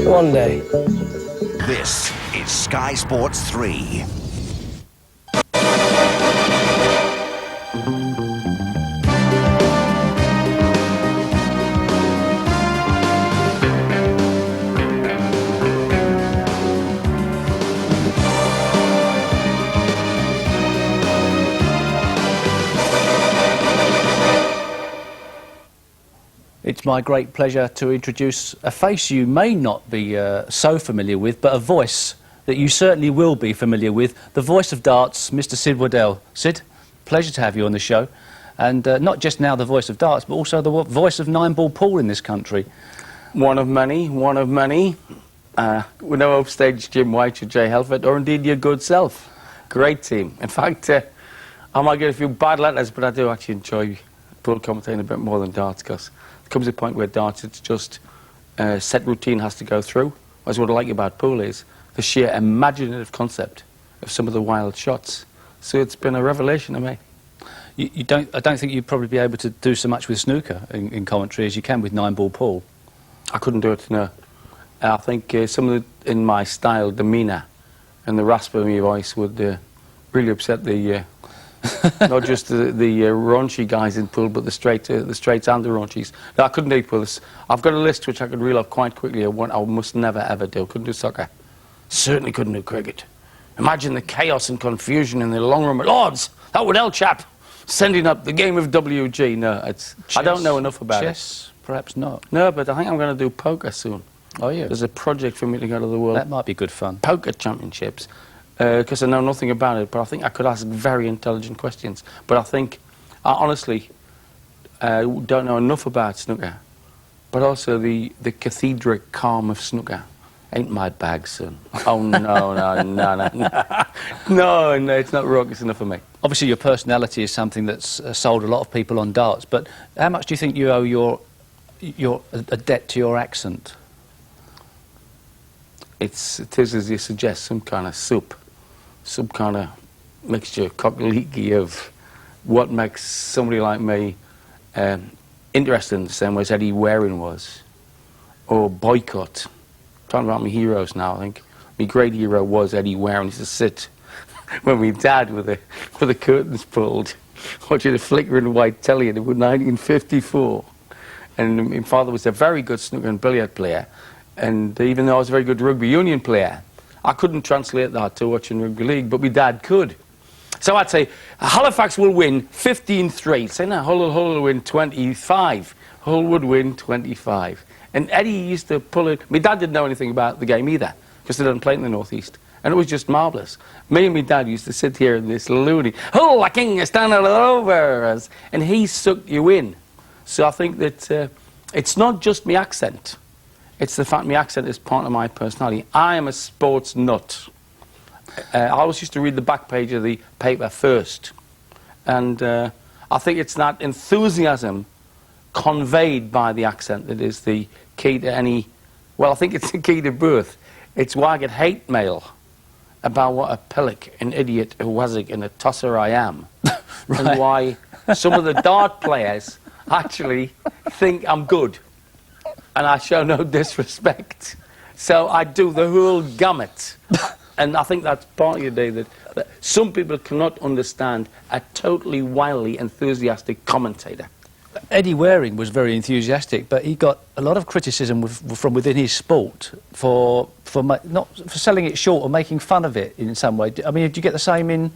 One day. This is Sky Sports 3. It's my great pleasure to introduce a face you may not be so familiar with, but a voice that you certainly will be familiar with, the voice of darts, Mr. Sid Waddell. Sid, pleasure to have you on the show. And not just now the voice of darts, but also the voice of 9-ball pool in this country. One of many, one of many. With no upstage Jim White or Jay Helford, or indeed your good self. Great team. In fact, I might get a few bad letters, but I do actually enjoy pool commentating a bit more than darts, because there comes a point where darts, it's just set routine has to go through. Whereas what I like about pool is the sheer imaginative concept of some of the wild shots. So it's been a revelation to me. I don't think you'd probably be able to do so much with snooker in commentary as you can with 9-ball pool. I couldn't do it, no. I think some of the, in my style, demeanour and the rasp of my voice would really upset the not just the raunchy guys in pool, but the straights and the raunchies. No, I couldn't do pool. I've got a list which I could reel off quite quickly of what I must never ever do. Couldn't do soccer. Certainly couldn't do cricket. Imagine the chaos and confusion in the long room. Lords, that Waddell chap sending up the game of WG. No, it's chess, I don't know enough about chess, it. Perhaps not. No, but I think I'm going to do poker soon. Oh, yeah. There's a project for me to go to the World That might be good fun. Poker Championships. Because I know nothing about it, but I think I could ask very intelligent questions. But I think, I honestly don't know enough about snooker. But also the cathedric calm of snooker ain't my bag, son. Oh, no, no, it's not raucous enough for me. Obviously, your personality is something that's sold a lot of people on darts, but how much do you think you owe a debt to your accent? It is, as you suggest, some kind of soup. Some kind of mixture, cock-leaky of what makes somebody like me interesting the same way as Eddie Waring was. Or boycott. I'm talking about my heroes now, I think. My great hero was Eddie Waring. He used to sit when my dad with the curtains pulled, watching a flickering white telly in 1954. And my father was a very good snooker and billiard player. And even though I was a very good rugby union player, I couldn't translate that to watching rugby league, but my dad could. So I'd say, Halifax will win 15-3. Say, no, Hull will win 25. Hull would win 25. And Eddie used to pull it. My dad didn't know anything about the game either, because they didn't play it in the Northeast. And it was just marvellous. Me and my dad used to sit here in this loony, Hull, the king is standing all over us. And he sucked you in. So I think that it's not just my accent. It's the fact my accent is part of my personality. I am a sports nut. I always used to read the back page of the paper first. And I think it's that enthusiasm conveyed by the accent that is the key to any... Well, I think it's the key to birth. It's why I get hate mail about what a pillock, an idiot, a wazzock and a tosser I am. Right. And why some of the dart players actually think I'm good. And I show no disrespect. So I do the whole gamut. And I think that's partly the day that some people cannot understand a totally wildly enthusiastic commentator. Eddie Waring was very enthusiastic, but he got a lot of criticism from within his sport for selling it short or making fun of it in some way. I mean, did you get the same in...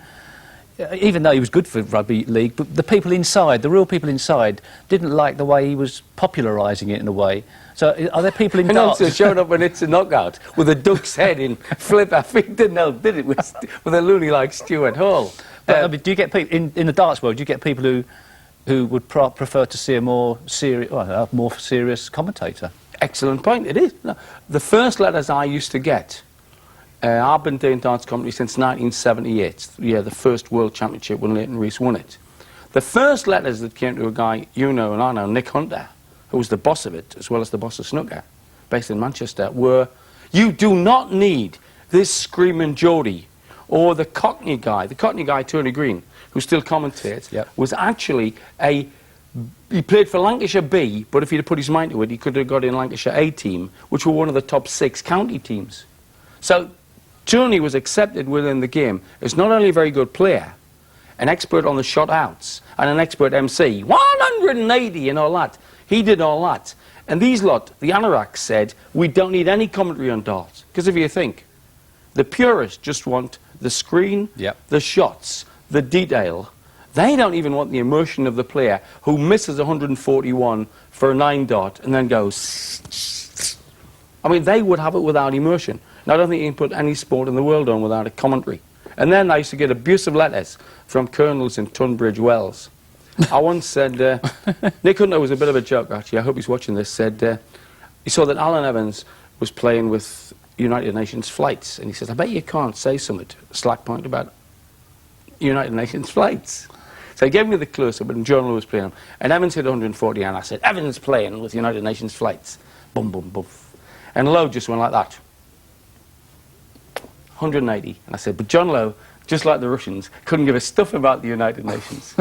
Even though he was good for rugby league, but the people inside, the real people inside, didn't like the way he was popularising it in a way. So are there people in darts... And also showed up when it's a knockout with a duck's head in flip. I think didn't know, did it, with a loony like Stuart Hall. But, I mean, do you get people in the darts world? Do you get people who would prefer to see a more serious commentator? Excellent point. It is. No, the first letters I used to get. I've been doing darts commentary since 1978. Yeah, the first World Championship when Leighton Rees won it. The first letters that came to a guy you know and I know, Nick Hunter, who was the boss of it, as well as the boss of snooker, based in Manchester, were, you do not need this screaming Geordie or the Cockney guy, Tony Green, who still commentates, yep, was actually a He played for Lancashire B, but if he'd have put his mind to it, he could have got in Lancashire A team, which were one of the top 6 county teams. So Tony was accepted within the game as not only a very good player, an expert on the shot outs, and an expert MC, 180 and all that. He did all that. And these lot, the anoraks, said, we don't need any commentary on darts. Because if you think, the purists just want the screen, the shots, the detail. They don't even want the emotion of the player who misses 141 for a 9-dot and then goes... I mean, they would have it without emotion. Now, I don't think you can put any sport in the world on without a commentary. And then I used to get abusive letters from colonels in Tunbridge Wells. I once said... Nick Hunter was a bit of a joke, actually. I hope he's watching this. Said he saw that Alan Evans was playing with United Nations flights. And he says, I bet you can't say something to Slack Point about United Nations flights. So he gave me the close-up, and Journal was playing him. And Evans hit 140, and I said, Evans playing with United Nations flights. Boom, boom, boom. And Lowe just went like that. 180. And I said, but John Lowe, just like the Russians, couldn't give a stuff about the United Nations.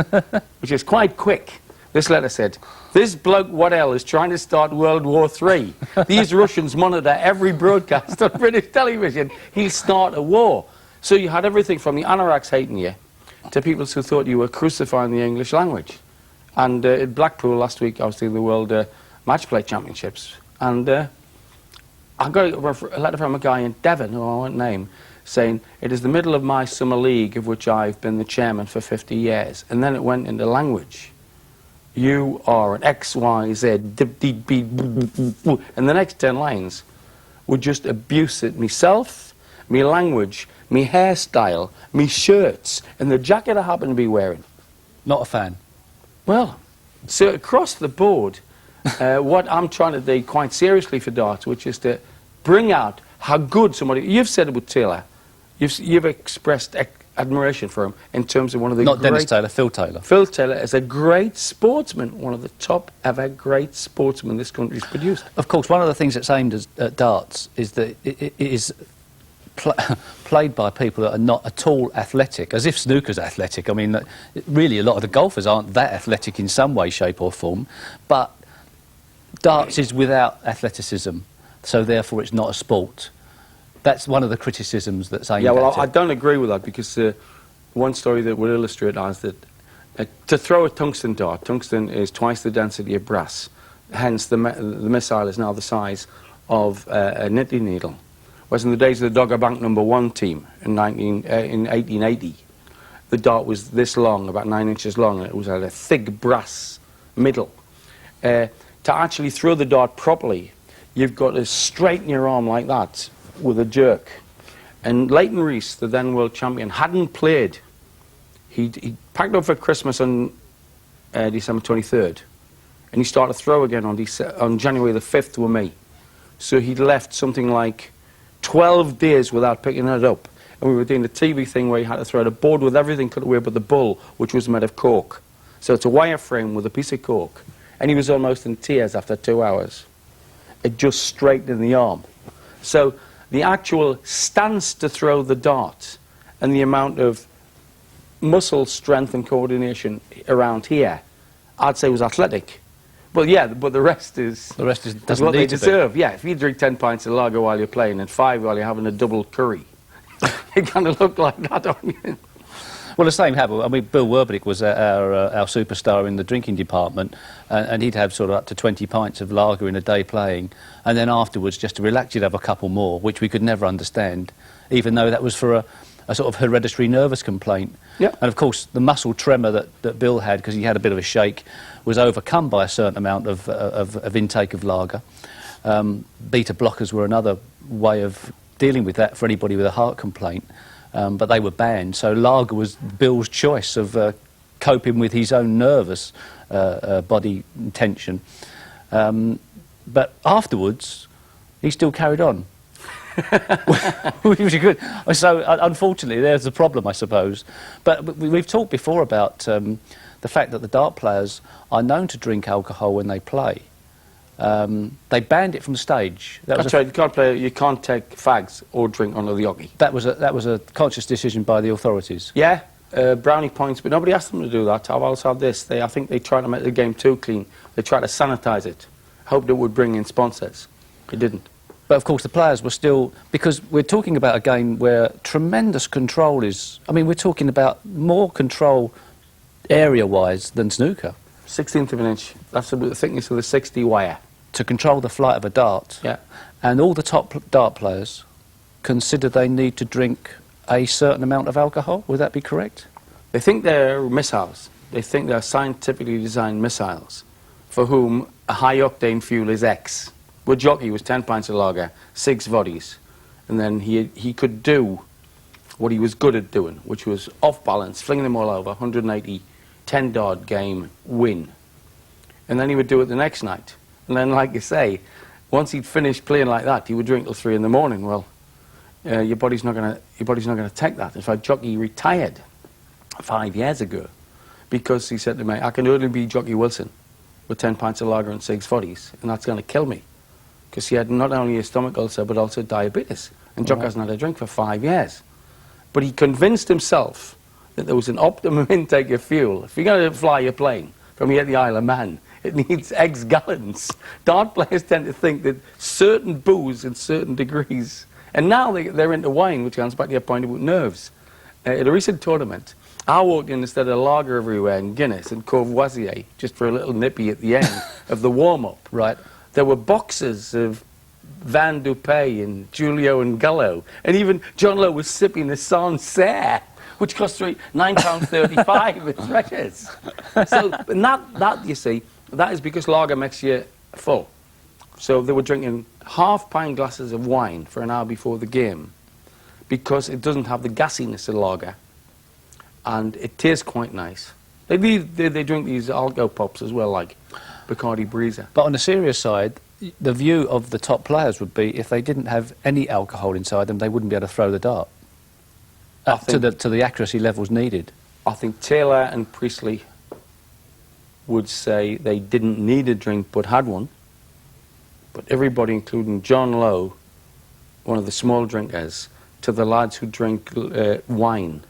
Which is quite quick. This letter said, this bloke Waddell is trying to start World War III. These Russians monitor every broadcast on British television. He'll start a war. So you had everything from the anoraks hating you to people who thought you were crucifying the English language. And at Blackpool last week, I was doing the World Matchplay Championships. And I got a letter from a guy in Devon, who I won't name, saying, it is the middle of my summer league, of which I've been the chairman for 50 years. And then it went into language. You are an X, Y, Z, D, D, B, and the next 10 lines were just abuse at myself, me language, me hairstyle, me shirts, and the jacket I happen to be wearing. Not a fan. Well, so across the board, what I'm trying to do quite seriously for darts, which is to bring out how good somebody... You've said about Taylor. You've expressed admiration for him in terms of one of the Not Dennis Taylor, Phil Taylor. Phil Taylor is a great sportsman, one of the top ever great sportsmen this country's produced. Of course, one of the things that's aimed at darts is that it is played by people that are not at all athletic, as if snooker's athletic. I mean, really, a lot of the golfers aren't that athletic in some way, shape or form, but darts is without athleticism, so therefore it's not a sport. That's one of the criticisms that's aimed at it. Yeah, well, I don't agree with that, because one story that would illustrate is that to throw a tungsten dart, tungsten is twice the density of brass, hence the missile is now the size of a knitting needle. Whereas in the days of the Dogger Bank #1 team in 1880, the dart was this long, about 9 inches long, and it was at a thick brass middle. To actually throw the dart properly, you've got to straighten your arm like that with a jerk. And Leighton Rees, the then world champion, hadn't played. He packed up for Christmas on December 23rd, and he started to throw again on January the 5th with me. So he'd left something like 12 days without picking it up. And we were doing the TV thing where he had to throw the board with everything cut away but the bull, which was made of cork. So it's a wire frame with a piece of cork. And he was almost in tears after 2 hours. It just straightened the arm. So the actual stance to throw the dart and the amount of muscle strength and coordination around here, I'd say was athletic. Well, yeah, but the rest is doesn't what they need to be. deserve. Yeah, if you drink 10 pints of lager while you're playing and 5 while you're having a double curry, you kind of look like that, don't you? Well, the same happened. I mean, Bill Werbeck was our superstar in the drinking department, and he'd have sort of up to 20 pints of lager in a day playing, and then afterwards, just to relax, you'd have a couple more, which we could never understand, even though that was for a sort of hereditary nervous complaint. Yep. And of course, the muscle tremor that Bill had, because he had a bit of a shake, was overcome by a certain amount of intake of lager. Beta blockers were another way of dealing with that for anybody with a heart complaint. But they were banned, so lager was Bill's choice of coping with his own nervous body tension. But afterwards, he still carried on. Which was good. So, unfortunately, there's a problem, I suppose. But we've talked before about the fact that the dart players are known to drink alcohol when they play. They banned it from stage. That's right. You can't take fags or drink on the yogi. That was a conscious decision by the authorities. Yeah, brownie points, but nobody asked them to do that. I've also had this. I think they tried to make the game too clean. They tried to sanitise it. Hoped it would bring in sponsors. It didn't. But of course the players were still, because we're talking about a game where tremendous control is, I mean, we're talking about more control area-wise than snooker. 16th of an inch. That's about the thickness of the 60 wire. To control the flight of a dart. Yeah. And all the top dart players consider they need to drink a certain amount of alcohol. Would that be correct? They think they're missiles. They think they're scientifically designed missiles for whom a high-octane fuel is X. Well, jockey was 10 pints of lager, 6 voddies, and then he could do what he was good at doing, which was off balance, flinging them all over, 180, 10-dart game, win. And then he would do it the next night. And then, like you say, once he'd finished playing like that, he would drink till 3 in the morning. Well, your body's not gonna take that. In fact, jockey retired 5 years ago because he said to me, I can only be Jockey Wilson with 10 pints of lager and 6 voddies, and that's going to kill me. Because he had not only a stomach ulcer, but also diabetes. And Jock hasn't had a drink for 5 years. But he convinced himself that there was an optimum intake of fuel. If you're going to fly a plane from here to the Isle of Man, it needs X gallons. Dart players tend to think that certain booze in certain degrees, and now they're into wine, which comes back to your point about nerves. At a recent tournament, I walked in instead of lager everywhere and Guinness and Courvoisier, just for a little nippy at the end of the warm-up. Right. There were boxes of Van Dupé and Julio and Gallo, and even John Lowe was sipping the Sancerre, which cost £9.35 at Treasures. So and that, you see, that is because lager makes you full. So they were drinking half-pint glasses of wine for an hour before the game because it doesn't have the gassiness of lager, and it tastes quite nice. They drink these Algo Pops as well, like Bacardi Breezer. But on the serious side, the view of the top players would be if they didn't have any alcohol inside them, they wouldn't be able to throw the dart to the accuracy levels needed. I think Taylor and Priestley would say they didn't need a drink but had one. But everybody, including John Lowe, one of the small drinkers, to the lads who drink wine,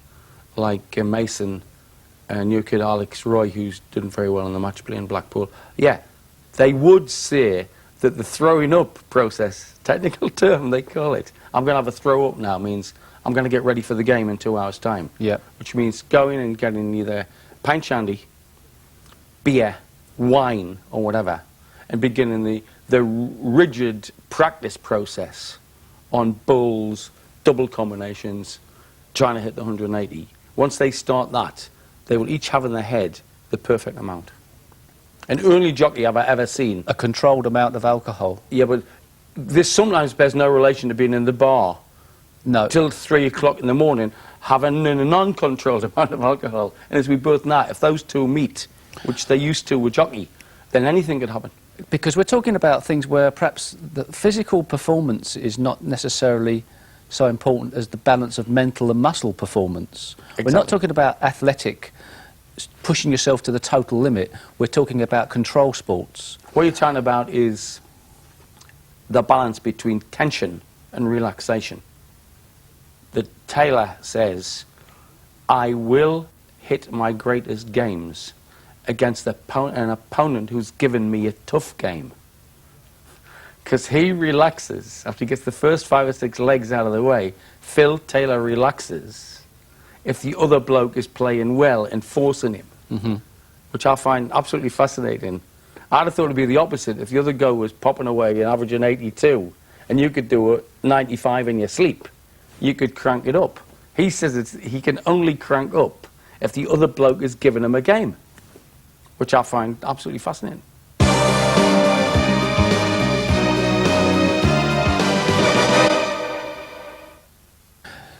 like Mason and new kid Alex Roy, who's doing very well in the match play in Blackpool, yeah, they would say that the throwing up process, technical term they call it, I'm going to have a throw up now, means I'm going to get ready for the game in 2 hours' time. Yeah. Which means going and getting either pint shandy, beer, wine, or whatever, and beginning the rigid practice process on bowls, double combinations, trying to hit the 180. Once they start that, they will each have in their head the perfect amount. And only jockey I've ever seen. A controlled amount of alcohol. Yeah, but this sometimes bears no relation to being in the bar. No. Till 3 o'clock in the morning, having a non-controlled amount of alcohol. And as we both know, if those two meet, which they used to with jockey, then anything could happen. Because we're talking about things where perhaps the physical performance is not necessarily so important as the balance of mental and muscle performance. Exactly. We're not talking about athletic, pushing yourself to the total limit. We're talking about control sports. What you're talking about is the balance between tension and relaxation. The Taylor says, I will hit my greatest games against an opponent who's given me a tough game. Because he relaxes after he gets the first 5 or 6 legs out of the way. Phil Taylor relaxes if the other bloke is playing well and forcing him, which I find absolutely fascinating. I'd have thought it'd be the opposite. If the other guy was popping away and averaging 82, and you could do a 95 in your sleep, you could crank it up. He says he can only crank up if the other bloke is giving him a game, which I find absolutely fascinating.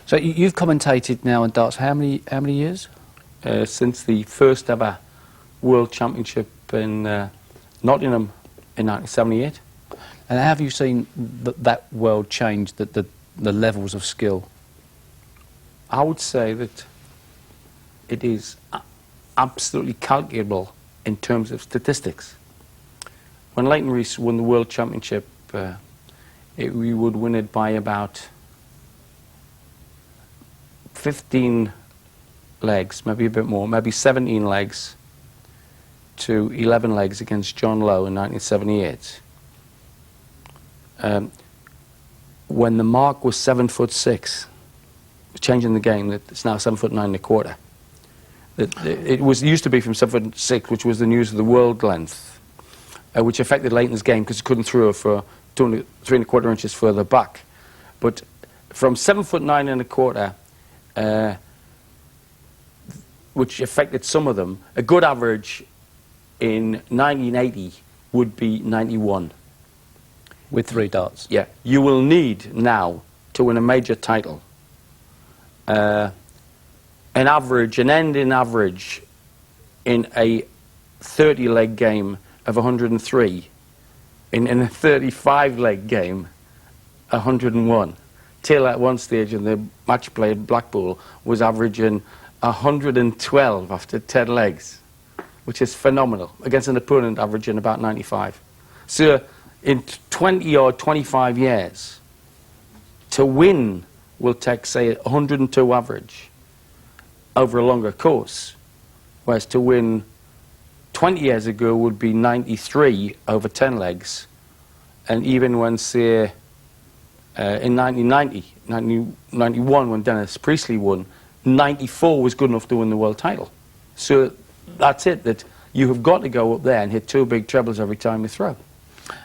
So you've commentated now on darts how many years? Since the first ever World Championship in Nottingham in 1978. And have you seen that world change, the levels of skill? I would say that it is absolutely calculable in terms of statistics. When Leighton Rees won the World Championship, we would win it by about 15 legs, maybe a bit more, maybe 17 legs to 11 legs against John Lowe in 1978. When the mark was 7'6", changing the game, that it's now 7'9¼ It used to be from 7'6", which was the news of the world length, which affected Leighton's game because he couldn't throw for 3¼ inches further back. But from 7'9¼ which affected some of them, a good average in 1980 would be 91. With 3 darts. Yeah, you will need now to win a major title an ending average in a 30-leg game of 103, in a 35-leg game 101. Taylor at one stage in the match play at Blackpool was averaging 112 after 10 legs, which is phenomenal, against an opponent averaging about 95. So in 20 or 25 years, to win will take, say, 102 average over a longer course, whereas to win 20 years ago would be 93 over 10 legs. And even when, say, in 1991, when Dennis Priestley won, 94 was good enough to win the world title. So that's it, that you have got to go up there and hit 2 big trebles every time you throw.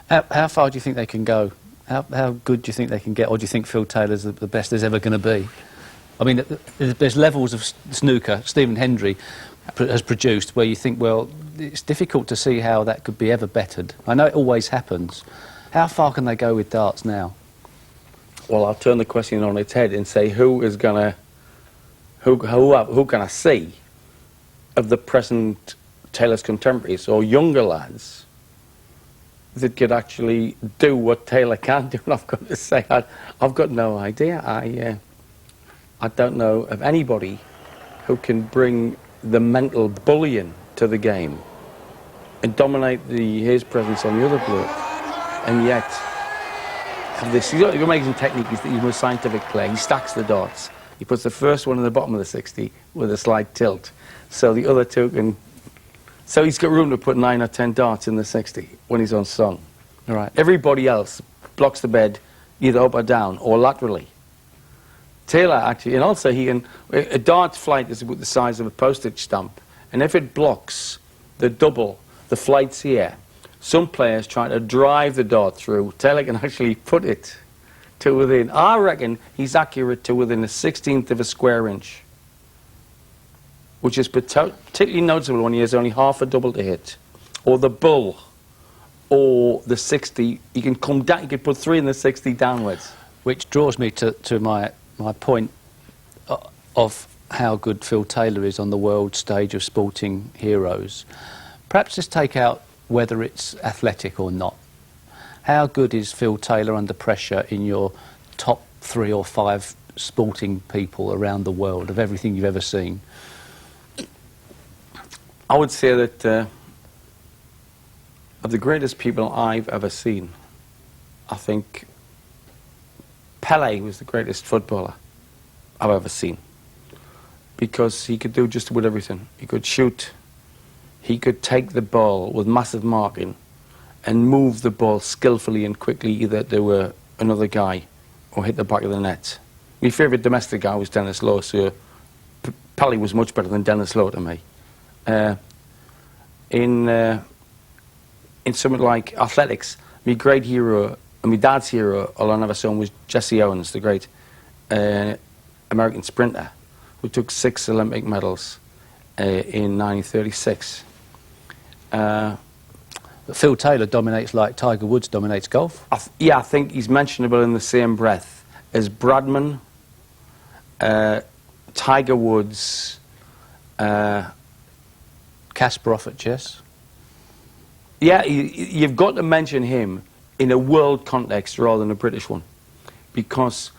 How far do you think they can go? How good do you think they can get, or do you think Phil Taylor's the best there's ever going to be? I mean, there's levels of snooker Stephen Hendry has produced where you think, well, it's difficult to see how that could be ever bettered. I know it always happens. How far can they go with darts now? Well, I'll turn the question on its head and say, who can I see of the present Taylor's contemporaries or younger lads that could actually do what Taylor can do? And I've got to say, I've got no idea. I don't know of anybody who can bring the mental bullion to the game and dominate his presence on the other bloke, and yet have this. He's got amazing technique. He's a scientific player. He stacks the darts. He puts the first one in the bottom of the 60 with a slight tilt, so the other 2 can. So he's got room to put 9 or 10 darts in the 60 when he's on song. All right. Everybody else blocks the bed either up or down or laterally. Taylor actually, and also a dart flight is about the size of a postage stamp, and if it blocks the double, the flights here, some players try to drive the dart through. Taylor can actually put it to within, I reckon he's accurate to within a 16th of a square inch, which is particularly noticeable when he has only half a double to hit, or the bull, or the 60. You can come down, you can put 3 in the 60 downwards. Which draws me to my point of how good Phil Taylor is on the world stage of sporting heroes. Perhaps just take out whether it's athletic or not. How good is Phil Taylor under pressure in your top 3 or 5 sporting people around the world, of everything you've ever seen? I would say that of the greatest people I've ever seen, I think Pelé was the greatest footballer I've ever seen, because he could do just about everything. He could shoot, he could take the ball with massive marking and move the ball skillfully and quickly, either to another guy or hit the back of the net. My favourite domestic guy was Dennis Lowe, so Pelé was much better than Dennis Lowe to me. In something like athletics, my great hero, and my dad's hero, although I never saw him, was Jesse Owens, the great American sprinter, who took 6 Olympic medals in 1936. But Phil Taylor dominates like Tiger Woods dominates golf. I think he's mentionable in the same breath as Bradman, Tiger Woods, Kasparov at chess. Yeah, you've got to mention him in a world context rather than a British one, because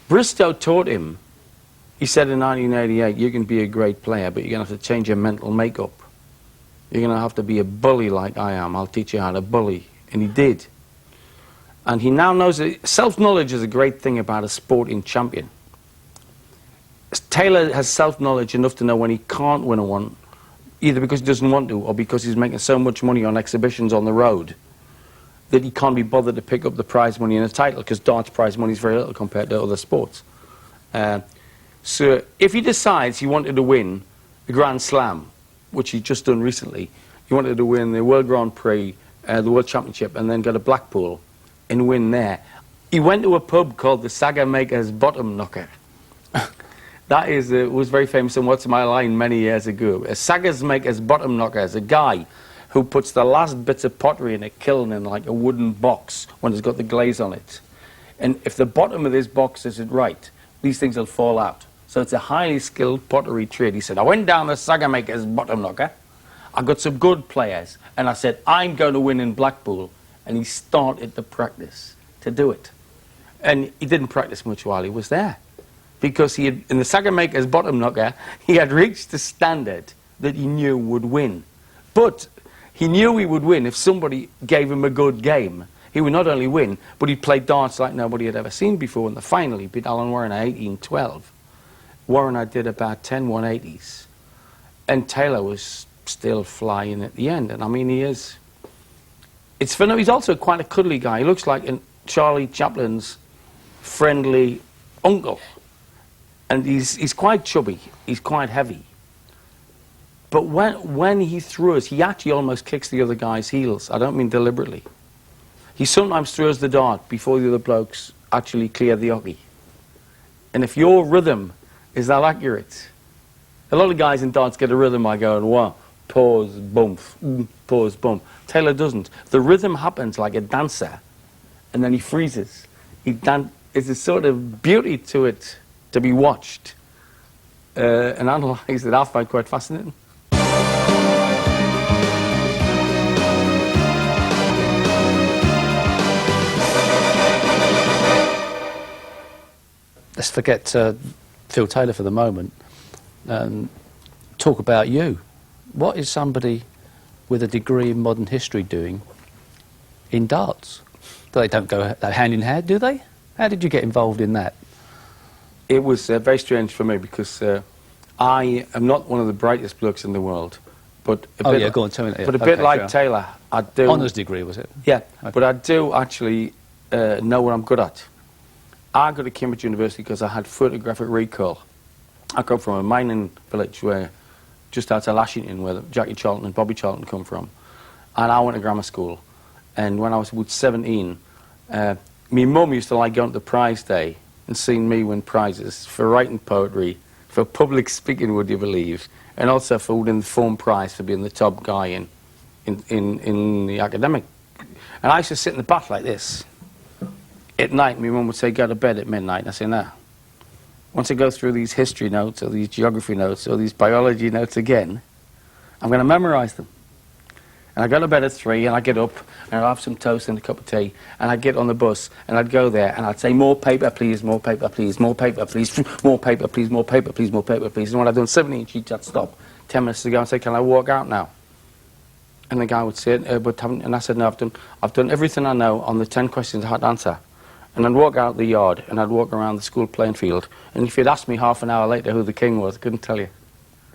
Bristow taught him. He said in 1988, you can be a great player, but you're going to have to change your mental makeup. You're going to have to be a bully like I am. I'll teach you how to bully. And he did. And he now knows that self-knowledge is a great thing about a sporting champion. Taylor has self-knowledge enough to know when he can't win a one, either because he doesn't want to or because he's making so much money on exhibitions on the road that he can't be bothered to pick up the prize money in a title, because darts prize money is very little compared to other sports. So if he decides he wanted to win the Grand Slam, which he's just done recently, he wanted to win the World Grand Prix, the World Championship, and then go to Blackpool and win there. He went to a pub called the Saga Maker's Bottom Knocker. That is, was very famous in What's My Line many years ago. A Saga Maker's Bottom Knocker is a guy who puts the last bits of pottery in a kiln in like a wooden box when it's got the glaze on it. And if the bottom of this box isn't right, these things will fall out. So it's a highly skilled pottery trade. He said, I went down the Saga Maker's Bottom Knocker. I got some good players. And I said, I'm going to win in Blackpool. And he started to practice to do it. And he didn't practice much while he was there, because he had, in the Saga Maker's Bottom Knocker, he had reached the standard that he knew would win. But he knew he would win if somebody gave him a good game. He would not only win, but he'd play darts like nobody had ever seen before. In the final, he beat Alan Warren at 18-12. Warren, I did about 10 180s. And Taylor was still flying at the end. And I mean, he is. It's funny, he's also quite a cuddly guy. He looks like Charlie Chaplin's friendly uncle. And he's quite chubby. He's quite heavy. But when he throws, he actually almost kicks the other guy's heels. I don't mean deliberately. He sometimes throws the dart before the other blokes actually clear the hockey. And if your rhythm is that accurate, a lot of guys in darts get a rhythm by going, wow, pause, bump, pause, bump. Taylor doesn't. The rhythm happens like a dancer, and then he freezes. It's a sort of beauty to it to be watched and analysed that I find quite fascinating. Let's forget Phil Taylor for the moment and talk about you. What is somebody with a degree in modern history doing in darts? They don't go hand in hand, do they? How did you get involved in that? It was very strange for me, because I am not one of the brightest blokes in the world. But Go on, tell me that. Yeah. But a bit like Taylor, I do... Honours degree, was it? Yeah, okay. But I do actually know what I'm good at. I got to Cambridge University because I had photographic recall. I come from a mining village just outside Lashington, where Jackie Charlton and Bobby Charlton come from. And I went to grammar school. And when I was about 17, my mum used to like going to prize day and seeing me win prizes for writing poetry, for public speaking, would you believe, and also for winning the Form Prize for being the top guy in the academic. And I used to sit in the bath like this. At night, my mum would say, go to bed at midnight. And I say, no. Once I go through these history notes or these geography notes or these biology notes again, I'm going to memorize them. And I go to bed at 3, and I get up, and I'd have some toast and a cup of tea, and I'd get on the bus, and I'd go there, and I'd say, more paper, please, more paper, please, more paper, please, more paper, please, more paper, please, more paper, please. And when I'd done 17 sheets, I'd stop 10 minutes to go and say, can I walk out now? And the guy would say, and I said, no, I've done everything I know on the 10 questions I had to answer. And I'd walk out the yard, and I'd walk around the school playing field, and if you'd asked me half an hour later who the king was, I couldn't tell you.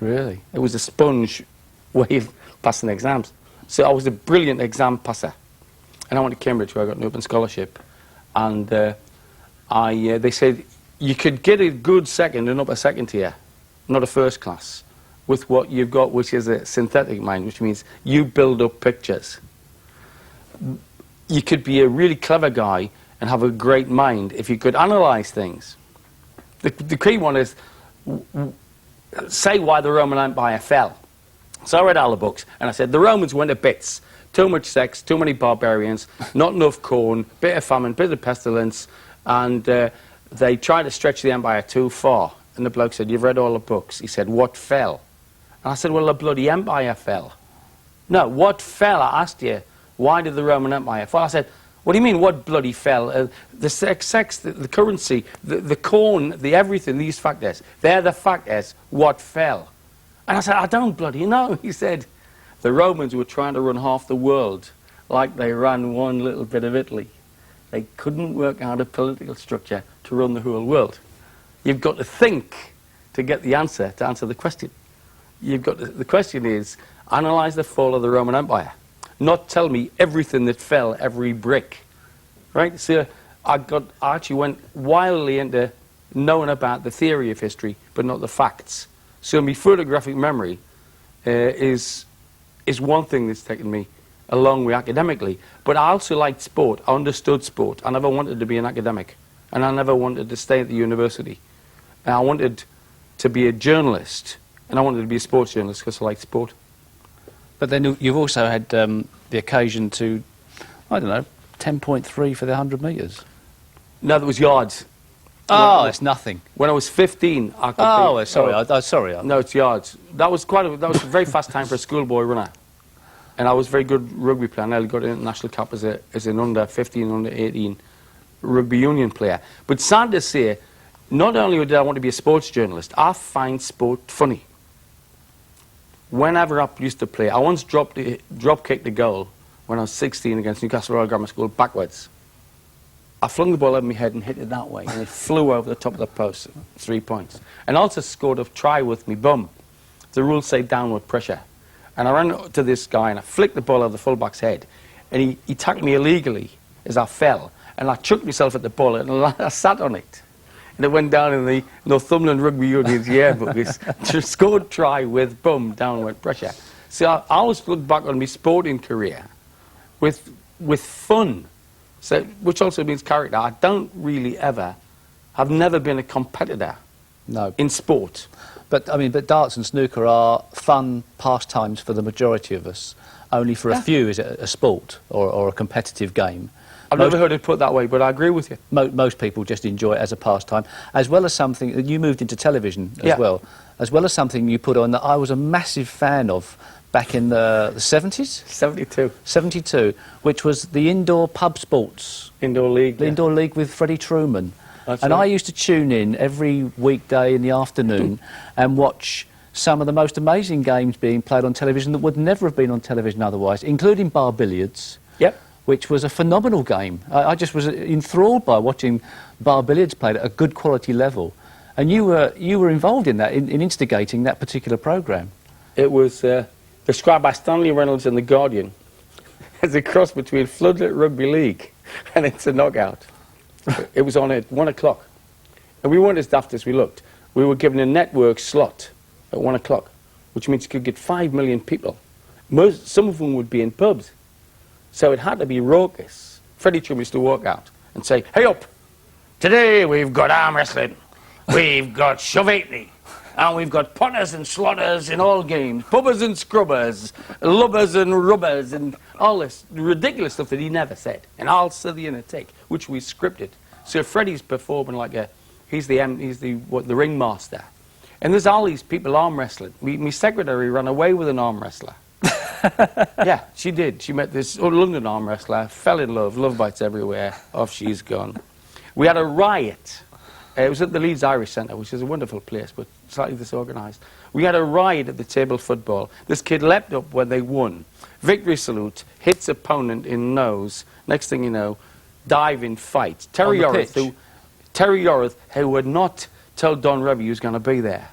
Really? It was a sponge way of passing exams. So I was a brilliant exam passer. And I went to Cambridge, where I got an open scholarship. And they said, you could get a good second and upper second tier, not a first class, with what you've got, which is a synthetic mind, which means you build up pictures. You could be a really clever guy and have a great mind if you could analyse things. The key one is, say why the Roman Empire fell. So I read all the books, and I said, the Romans went to bits. Too much sex, too many barbarians, not enough corn, bit of famine, bit of pestilence, and they tried to stretch the empire too far. And the bloke said, you've read all the books. He said, what fell? And I said, well, the bloody empire fell. No, what fell? I asked you, why did the Roman Empire fall? I said, what do you mean, what bloody fell? The sex, the currency, the corn, the everything, these factors, they're the factors, what fell? And I said, I don't bloody know. He said, the Romans were trying to run half the world like they ran one little bit of Italy. They couldn't work out a political structure to run the whole world. You've got to think to get the answer, to answer the question. You've got the question is, analyse the fall of the Roman Empire. Not tell me everything that fell, every brick. Right? So I actually went wildly into knowing about the theory of history, but not the facts. So my photographic memory is one thing that's taken me a long way academically. But I also liked sport. I understood sport. I never wanted to be an academic. And I never wanted to stay at the university. And I wanted to be a journalist. And I wanted to be a sports journalist because I liked sport. But then you've also had the occasion to, I don't know, 10.3 for the 100 metres. No, that was yards. Oh, it's nothing. When I was 15, I could Oh, be, sorry, sorry. No, it's yards. That was a very fast time for a schoolboy runner. And I was a very good rugby player. I nearly got an international cap as an under 15, under 18 rugby union player. But sad to say, not only did I want to be a sports journalist, I find sport funny. Whenever I used to play, I once drop kicked a goal when I was 16 against Newcastle Royal Grammar School backwards. I flung the ball over my head and hit it that way, and it flew over the top of the post, 3 points. And also scored a try with me bum. The rules say downward pressure. And I ran to this guy and I flicked the ball over the fullback's head, and he tackled me illegally as I fell, and I chucked myself at the ball and I sat on it. And it went down in the Northumberland Rugby Union's yearbook. It's scored try with bum, downward pressure. See, I always look back on my sporting career with fun, so, which also means character. I don't really have never been a competitor in sport. But, I mean, but darts and snooker are fun pastimes for the majority of us. Only for a few is it a sport or a competitive game. I've never heard it put that way, but I agree with you. Most people just enjoy it as a pastime, as well as something that you moved into television as well, as well as something you put on that I was a massive fan of back in the 70s? 72. 72, which was the indoor pub sports. Indoor league. The indoor league with Freddie Truman. That's and right. I used to tune in every weekday in the afternoon and watch some of the most amazing games being played on television that would never have been on television otherwise, including bar billiards. Yep. Which was a phenomenal game. I just was enthralled by watching bar billiards played at a good quality level. And you were involved in that, in instigating that particular programme. It was described by Stanley Reynolds in The Guardian as a cross between Floodlit Rugby League and It's a Knockout. It was on at 1 o'clock. And we weren't as daft as we looked. We were given a network slot at 1 o'clock, which means you could get 5 million people. Some of them would be in pubs. So it had to be raucous. Freddie Truman used to walk out and say, "Hey up, today we've got arm wrestling, we've got shove-eightney, and we've got punters and slotters in all games, pubbers and scrubbers, lubbers and rubbers," and all this ridiculous stuff that he never said. And I'll sit in a take, which we scripted. So Freddie's performing like he's the ringmaster. And there's all these people arm wrestling. My secretary ran away with an arm wrestler. Yeah, she did. She met this London arm wrestler, fell in love bites everywhere, off she's gone. We had a riot. It was at the Leeds Irish Centre, which is a wonderful place, but slightly disorganised. We had a riot at the table football. This kid leapt up when they won. Victory salute, hits opponent in nose. Next thing you know, diving fight. Terry Yorith, who had not told Don Revie he was going to be there,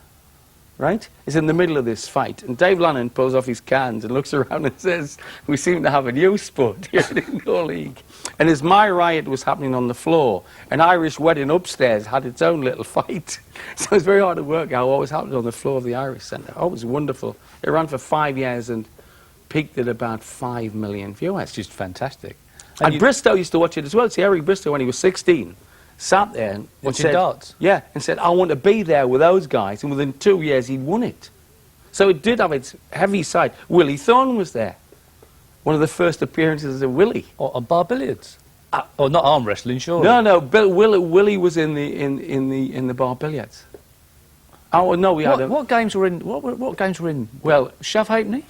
right, is in the middle of this fight. And Dave Lannon pulls off his cans and looks around and says, "We seem to have a new sport here in the Indoor League." And as my riot was happening on the floor, an Irish wedding upstairs had its own little fight. So it's very hard to work out what was happening on the floor of the Irish Centre. Oh, it was wonderful. It ran for 5 years and peaked at about 5 million viewers. It's just fantastic. And Bristow used to watch it as well. See, Eric Bristow, when he was 16, sat there and watching said, darts. Yeah, and said, "I want to be there with those guys." And within 2 years, he'd won it. So it did have its heavy side. Willie Thorne was there. One of the first appearances of Willie. Or on bar billiards. Or not arm wrestling, surely. No. Willie was in the bar billiards. Oh no, we had what games were in? What games were in? Well, shove-eightney.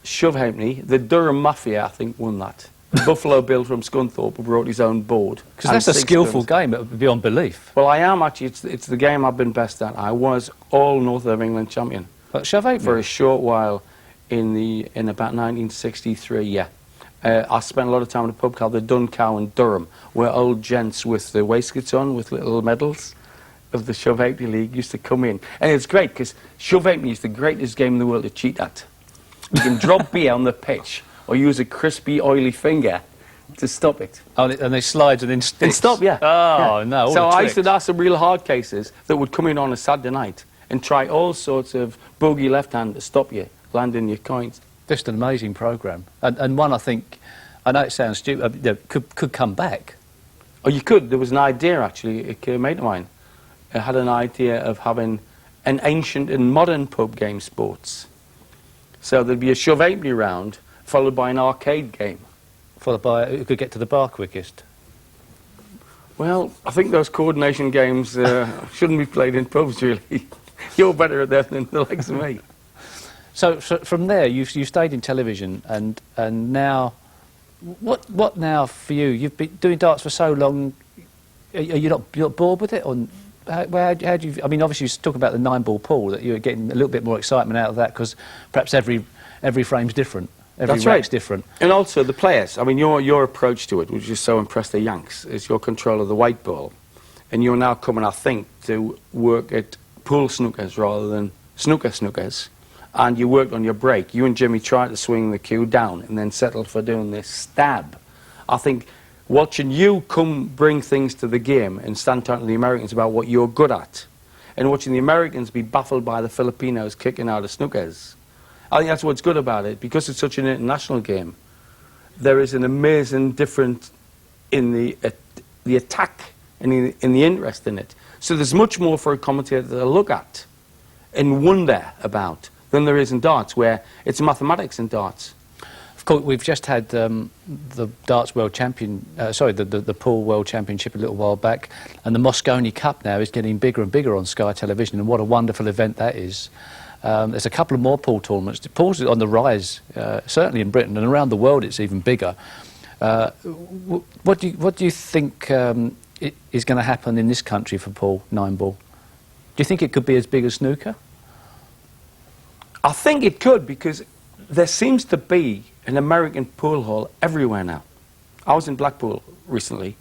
Shove-eightney. The Durham Mafia, I think, won that. Buffalo Bill from Scunthorpe, who brought his own board. Because that's a skillful game, beyond belief. Well, I am actually. It's the game I've been best at. I was all North of England champion. Shove-eightney? For a short while in about 1963, yeah. I spent a lot of time in a pub called the Dun Cow in Durham, where old gents with the waistcoats on with little medals of the Shove Halfpenny League used to come in. And it's great, because Shove Halfpenny is the greatest game in the world to cheat at. You can drop beer on the pitch, or use a crispy, oily finger to stop it. Oh, and they slide and then sticks. And stop, yeah. Oh, yeah. no, all So the I used to tricks. ask some real hard cases that would come in on a Saturday night and try all sorts of bogey left hand to stop you landing your coins. Just an amazing programme. And one I think, I know it sounds stupid, could come back. Oh, you could. There was an idea, actually. A mate of mine had an idea of having an ancient and modern pub game sports. So there'd be a Shove Halfpenny round, followed by an arcade game. Followed by who could get to the bar quickest. Well, I think those coordination games shouldn't be played in pubs, really. You're better at that than the likes of me. So from there, you stayed in television, and now, what now for you? You've been doing darts for so long. Are you not bored with it? Or how do you? I mean, obviously, you talk about the 9-ball pool, that you're getting a little bit more excitement out of that, because perhaps every frame's different. Every rack's different. And also the players. I mean, your approach to it, which is so impressed the Yanks, is your control of the white ball. And you're now coming, I think, to work at pool snookers rather than snookers. And you worked on your break. You and Jimmy tried to swing the cue down and then settled for doing this stab. I think watching you come bring things to the game and stand talking to the Americans about what you're good at, and watching the Americans be baffled by the Filipinos kicking out of snookers, I think that's what's good about it. Because it's such an international game, there is an amazing difference in the attack and in the interest in it. So there's much more for a commentator to look at and wonder about than there is in darts, where it's mathematics in darts. Of course, we've just had the darts world champion, the pool world championship a little while back, and the Moscone Cup now is getting bigger and bigger on Sky Television, and what a wonderful event that is. There's a couple of more pool tournaments. The pool's on the rise, certainly in Britain, and around the world it's even bigger. What do you think is going to happen in this country for pool, 9-ball? Do you think it could be as big as snooker? I think it could, because there seems to be an American pool hall everywhere now. I was in Blackpool recently,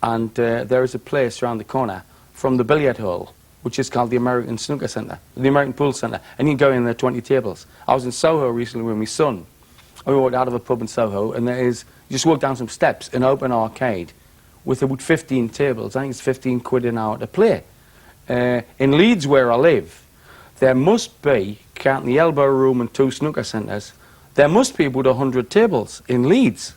and there is a place around the corner from the billiard hall, which is called the American Snooker Centre, the American Pool Centre, and you can go in there 20 tables. I was in Soho recently with my son. We walked out of a pub in Soho, and there is, you just walk down some steps, an open arcade with about 15 tables. I think it's 15 quid an hour to play. In Leeds, where I live, there must be, counting the elbow room and 2 snooker centres, there must be about 100 tables in Leeds.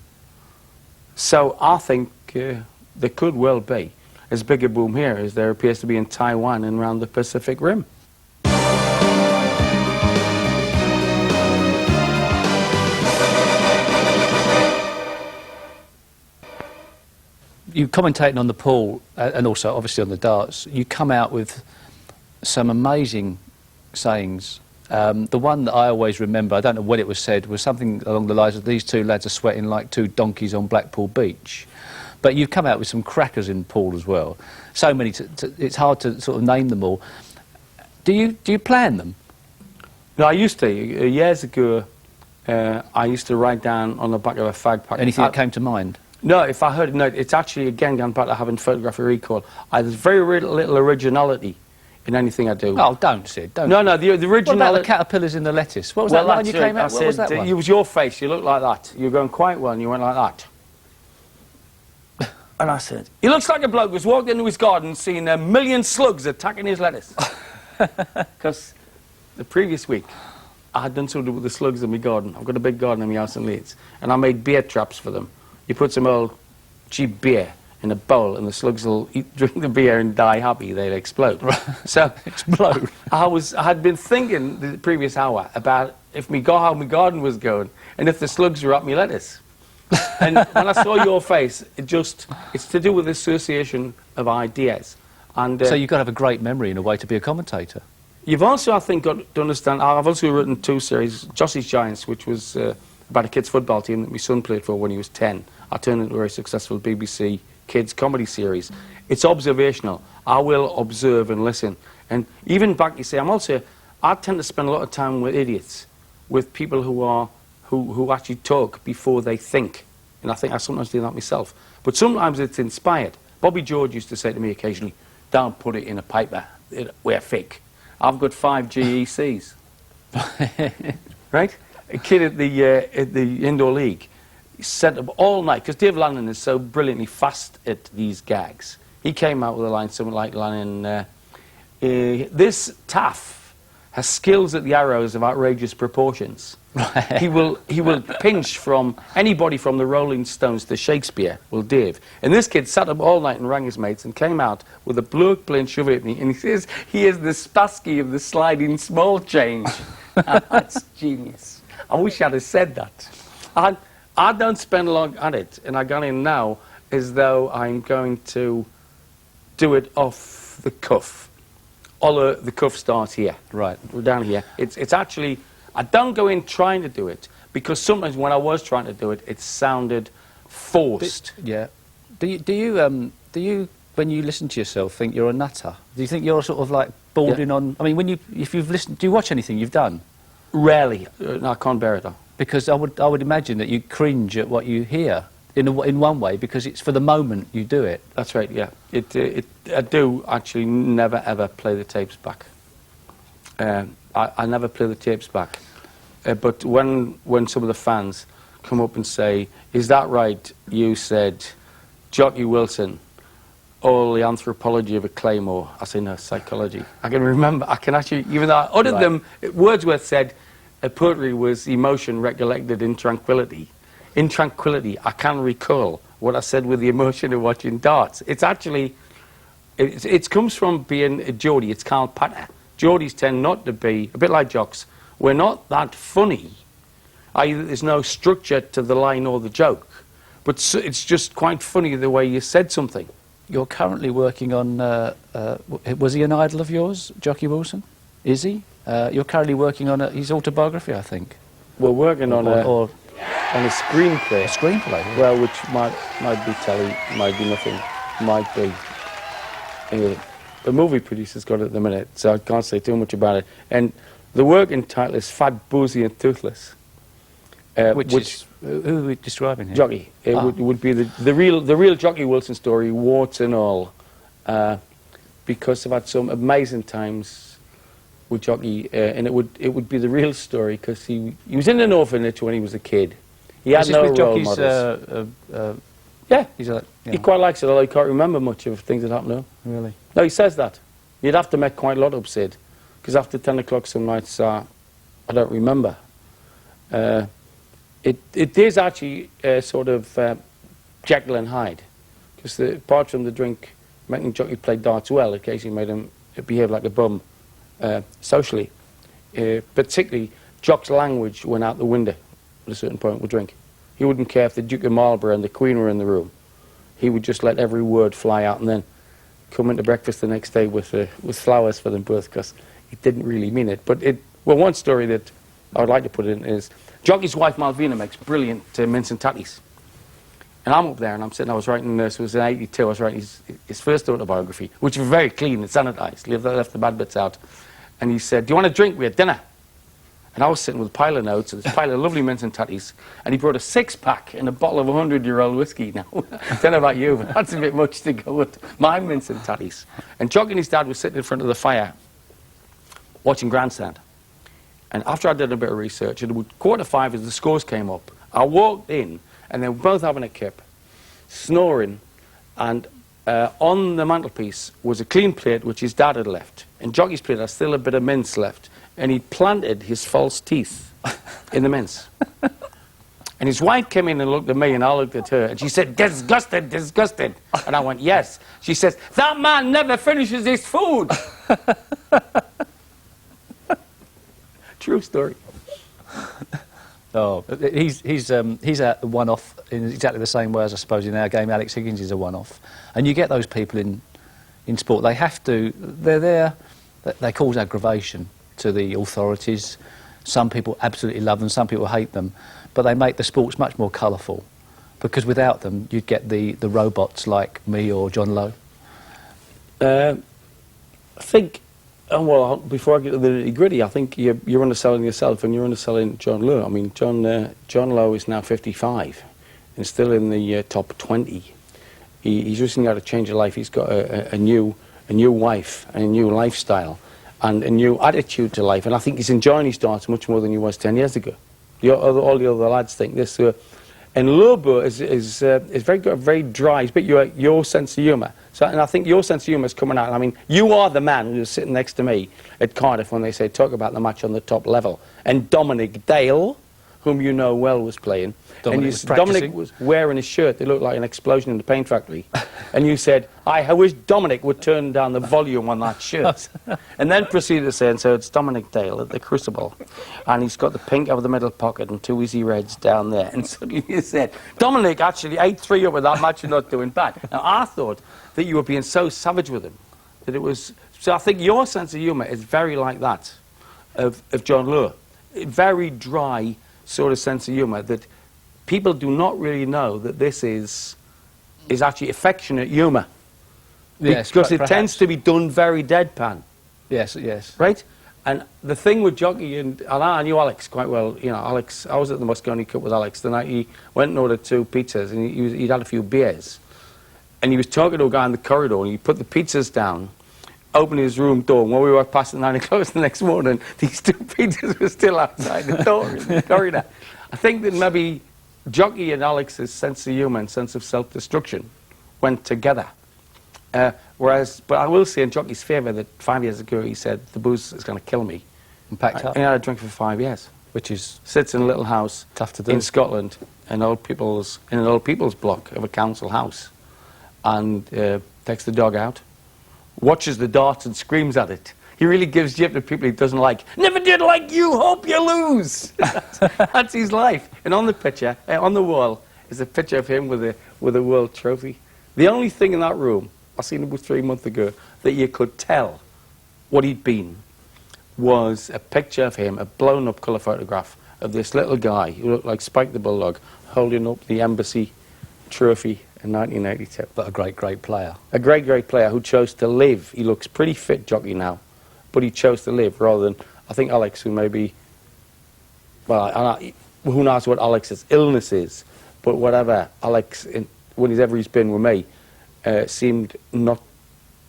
So I think there could well be as big a boom here as there appears to be in Taiwan and around the Pacific Rim. You commentating on the pool and also obviously on the darts, you come out with some amazing sayings. The one that I always remember, I don't know when it was said, was something along the lines of these 2 lads are sweating like 2 donkeys on Blackpool Beach. But you've come out with some crackers in pool as well. So many, it's hard to sort of name them all. Do you plan them? No, I used to. Years ago, I used to write down on the back of a fag pack. Anything that came to mind? No, if I heard it, no, it's actually, again, gone back to having photographic recall. There's very little originality in anything I do. Oh, don't, Sid, don't. No, the originality... What about the caterpillars in the lettuce? What was that line you came out? What was that one? It was your face, you looked like that. You were going quite well, and you went like that. And I said, he looks like a bloke who's walked into his garden and seen 1 million slugs attacking his lettuce. Because the previous week, I had done something with the slugs in my garden. I've got a big garden in my house in Leeds, and I made beer traps for them. You put some old cheap beer in a bowl, and the slugs will drink the beer and die happy. They'll explode. So explode. I had been thinking the previous hour about how my garden was going, and if the slugs were at my lettuce. And when I saw your face, it's to do with association of ideas. And so you've got to have a great memory in a way to be a commentator. You've also, I think, got to understand, I've also written 2 series, Jossie's Giants, which was about a kids' football team that my son played for when he was 10. I turned into a very successful BBC kids' comedy series. It's observational. I will observe and listen. And even back, you say, I tend to spend a lot of time with idiots, with people who actually talk before they think. And I think I sometimes do that myself. But sometimes it's inspired. Bobby George used to say to me occasionally, don't put it in a paper. We're thick. I've got 5 GECs. Right? A kid at the indoor league set up all night, because Dave Lannon is so brilliantly fast at these gags. He came out with a line, something like Lannon, this taff has skills at the arrows of outrageous proportions. he will pinch from anybody from the Rolling Stones to Shakespeare, will Dave. And this kid sat up all night and rang his mates and came out with a blue plane shove it at me, and he says he is the Spassky of the sliding small change. That's genius. I wish I'd have said that. I don't spend long at it, and I got in now as though I'm going to do it off the cuff. All the cuff starts here. Right. We're down here. It's actually, I don't go in trying to do it, because sometimes when I was trying to do it, it sounded forced. Yeah. Do you, when you listen to yourself, think you're a nutter? Do you think you're sort of like bordering on... I mean, if you've listened... Do you watch anything you've done? Rarely. No, I can't bear it, though. Because I would imagine that you cringe at what you hear in one way, because it's for the moment you do it. That's right, yeah. I do actually never ever play the tapes back. I never play the tapes back. But when some of the fans come up and say, "Is that right? You said Jockey Wilson, all the anthropology of a claymore." I say, "No, psychology." I can remember. I can actually, even though I uttered them. Wordsworth said, "Poetry was emotion recollected in tranquility." In tranquility, I can recall what I said with the emotion of watching darts. It's actually, it comes from being a Geordie. It's Carl Patter. Geordies tend not to be, a bit like jocks, we're not that funny. Either there's no structure to the line or the joke, but it's just quite funny the way you said something. You're currently working on, was he an idol of yours, Jockey Wilson? Is he? You're currently working on his autobiography, I think. We're working on a screenplay. A screenplay? Yeah. Well, which might be telly, might be nothing, might be. Anyway, the movie producer's got it at the minute, so I can't say too much about it. And the working title is Fat, Boozy and Toothless. Which is, who are we describing here? Jockey. It would be the real Jockey Wilson story, warts and all. Because I've had some amazing times with Jockey, and it would be the real story, because he was in an orphanage when he was a kid. He had no role models. Yeah. He quite likes it, although he can't remember much of things that happened to him. Really? No, he says that. You'd have to make quite a lot up, Sid, because after 10 o'clock some nights I don't remember. It is actually sort of Jekyll and Hyde, because apart from the drink making Jockey play darts well, occasionally made him behave like a bum socially. Particularly, Jock's language went out the window at a certain point with drink. He wouldn't care if the Duke of Marlborough and the Queen were in the room. He would just let every word fly out and then come into breakfast the next day with flowers for them both, because he didn't really mean it. But one story that I would like to put in is Jockey's wife Malvina makes brilliant mince and tatties. And I'm up there and I'm sitting, I was writing this, it was in '82, I was writing his first autobiography, which was very clean and sanitized, left the bad bits out. And he said, "Do you want a drink? We had dinner." And I was sitting with a pile of notes, and this pile of lovely mince and tatties, and he brought a 6-pack and a bottle of 100-year-old whiskey. Now, I don't know about you, but that's a bit much to go with my mince and tatties. And Jock and his dad were sitting in front of the fire, watching Grandstand. And after I did a bit of research, at 4:45 as the scores came up, I walked in, and they were both having a kip, snoring, and on the mantelpiece was a clean plate which his dad had left. And Jockey's plate had still a bit of mince left. And he planted his false teeth in the mince. And his wife came in and looked at me, and I looked at her, and she said, "Disgusted, disgusted." And I went, "Yes." She says, "That man never finishes his food." True story. Oh, he's a one-off in exactly the same way as I suppose in our game Alex Higgins is a one-off. And you get those people in sport, they have to, they're there, they cause aggravation to the authorities. Some people absolutely love them, some people hate them, but they make the sports much more colourful, because without them you'd get the robots like me or John Lowe. I think, well, before I get to the nitty-gritty, I think you're underselling yourself and you're underselling John Lowe. I mean, John Lowe is now 55 and still in the top 20. He's recently had a change of life. He's got a new a new wife, and a new lifestyle, and a new attitude to life. And I think he's enjoying his darts much more than he was 10 years ago. All the other lads think this. And Lobo is very good, very dry. He's a bit your sense of humour. So, and I think your sense of humour is coming out. I mean, you are the man who's sitting next to me at Cardiff when they say talk about the match on the top level. And Dominic Dale, whom you know well, was playing. Dominic was wearing a shirt that looked like an explosion in the paint factory. And you said, I wish Dominic would turn down the volume on that shirt. And then proceeded to say, and so it's Dominic Dale at the Crucible. And he's got the pink over the middle pocket and 2 easy reds down there. And suddenly you said, Dominic actually 8-3 up with that match and not doing bad. Now, I thought that you were being so savage with him that it was... So I think your sense of humour is very like that of John Lure. Very dry sort of sense of humour that people do not really know that this is actually affectionate humour. Yes, because it tends to be done very deadpan. Yes, yes. Right? And the thing with Jockey, and I knew Alex quite well, you know, Alex, I was at the Moscone Cup with Alex the night he went and ordered 2 pizzas and he'd had a few beers. And he was talking to a guy in the corridor and he put the pizzas down, opened his room door, and when we walked past at 9 o'clock the next morning, these 2 pizzas were still outside the door in the corridor. I think that maybe Jockey and Alex's sense of humour and sense of self-destruction went together. But I will say in Jockey's favour that 5 years ago he said, the booze is going to kill me. And packed up. And he had a drink for 5 years. Which is... Sits in a little house tough to do. In Scotland, in an old people's block of a council house. And takes the dog out, watches the darts and screams at it. He really gives jip to people he doesn't like. Never did like you, hope you lose. That's his life. And on the picture, on the wall, is a picture of him with a world trophy. The only thing in that room, I seen it 3 months ago, that you could tell what he'd been was a picture of him, a blown up colour photograph of this little guy who looked like Spike the Bulldog holding up the embassy trophy in 1982. But a great, great player. A great, great player who chose to live. He looks pretty fit, Jockey, now. But he chose to live rather than, I think Alex, who maybe, well, who knows what Alex's illness is, but whatever, Alex, whenever he's been with me, seemed not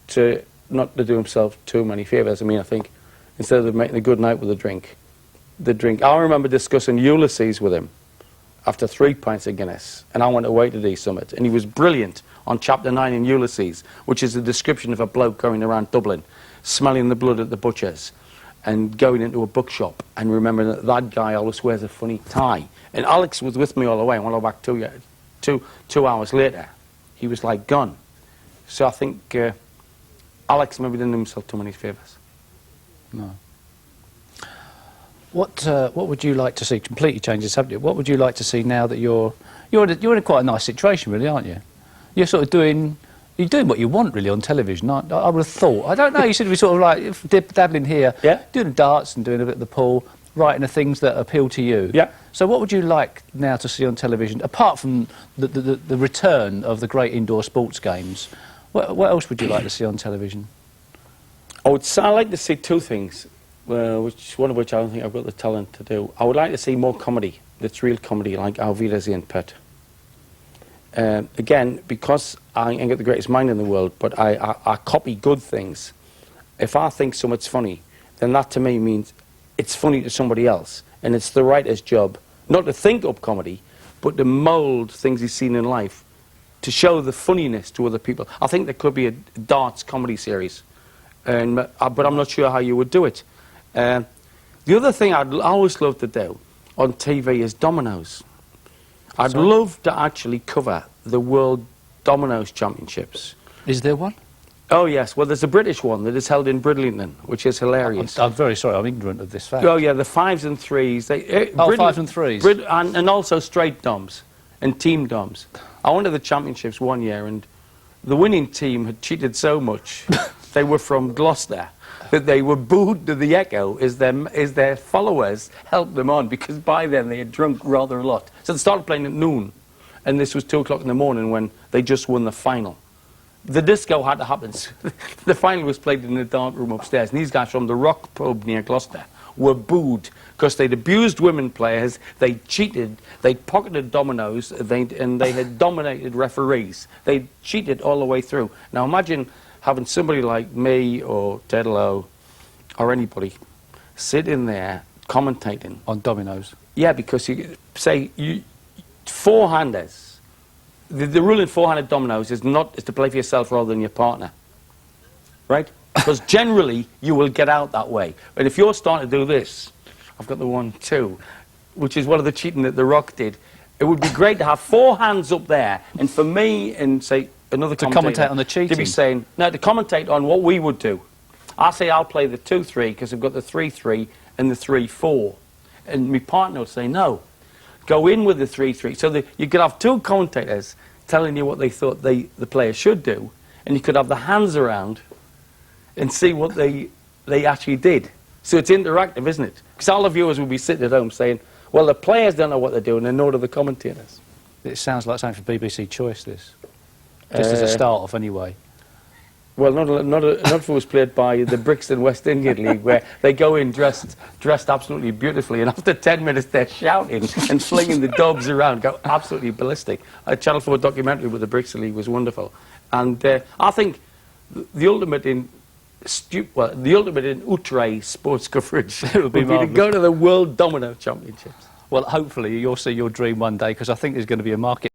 to do himself too many favours. I mean, I think instead of making a good night with the drink, I remember discussing Ulysses with him after 3 pints of Guinness, and I went away to the summit, and he was brilliant on Chapter 9 in Ulysses, which is a description of a bloke going around Dublin, smelling the blood at the butcher's, and going into a bookshop, and remembering that that guy always wears a funny tie. And Alex was with me all the way, and when I went back 2 hours later, he was like gone. So I think Alex maybe didn't do himself too many favours. No. What would you like to see? Completely change the subject. What would you like to see now that you're in quite a nice situation, really, aren't you? You're sort of doing what you want, really, on television. I would have thought. I don't know. You should be sort of like dabbling here, yeah, doing the darts and doing a bit of the pool, writing the things that appeal to you. Yeah. So what would you like now to see on television, apart from the return of the great indoor sports games? What else would you like to see on television? I would like to see 2 things. One of which I don't think I've got the talent to do. I would like to see more comedy, that's real comedy, like Auf Wiedersehen, Pet. Again, because I ain't got the greatest mind in the world, but I copy good things. If I think something's funny, then that to me means it's funny to somebody else, and it's the writer's job, not to think up comedy, but to mould things he's seen in life, to show the funniness to other people. I think there could be a darts comedy series, but I'm not sure how you would do it. The other thing I'd always love to do on TV is dominoes. I'd love to actually cover the World Dominoes Championships. Is there one? Oh, yes. Well, there's a British one that is held in Bridlington, which is hilarious. I'm very sorry, I'm ignorant of this fact. Oh, yeah, the 5s and 3s. 5s and 3s? And also straight doms and team doms. I went to the championships one year, and the winning team had cheated so much. They were from Gloucester, that they were booed to the echo as their followers helped them on, because by then they had drunk rather a lot. So they started playing at noon, and this was 2 o'clock in the morning when they just won the final. The disco had to happen. The final was played in the dark room upstairs, and these guys from the Rock pub near Gloucester were booed because they'd abused women players, they'd cheated, they'd pocketed dominoes, and they had dominated referees. They'd cheated all the way through. Now imagine having somebody like me or Ted Lowe or anybody sit in there commentating On dominoes. Yeah, because you say four-handers. The rule in four-handed dominoes is to play for yourself rather than your partner, right? Because generally you will get out that way. But if you're starting to do this, I've got the 1-2, which is one of the cheating that The Rock did. It would be great to have four hands up there, and for me and say another To commentate on the cheating. to be saying no, to commentate on what we would do. I say I'll play the 2-3 because I've got the 3-3 and the 3-4, and my partner will say no, go in with the 3-3. So you could have two commentators telling you what they thought the player should do, and you could have the hands around and see what they actually did. So it's interactive, isn't it? Because all the viewers will be sitting at home saying, well, the players don't know what they're doing, and nor do the commentators. It sounds like something for BBC Choice, this. Just as a start off, anyway. Well, not if it was played by the Brixton West Indian League, where they go in dressed absolutely beautifully, and after 10 minutes they're shouting and flinging the dobs around, go absolutely ballistic. A Channel 4 documentary with the Brixton League was wonderful. And I think the ultimate in outre sports coverage would be to go to the World Domino Championships. Well, hopefully you'll see your dream one day, because I think there's going to be a market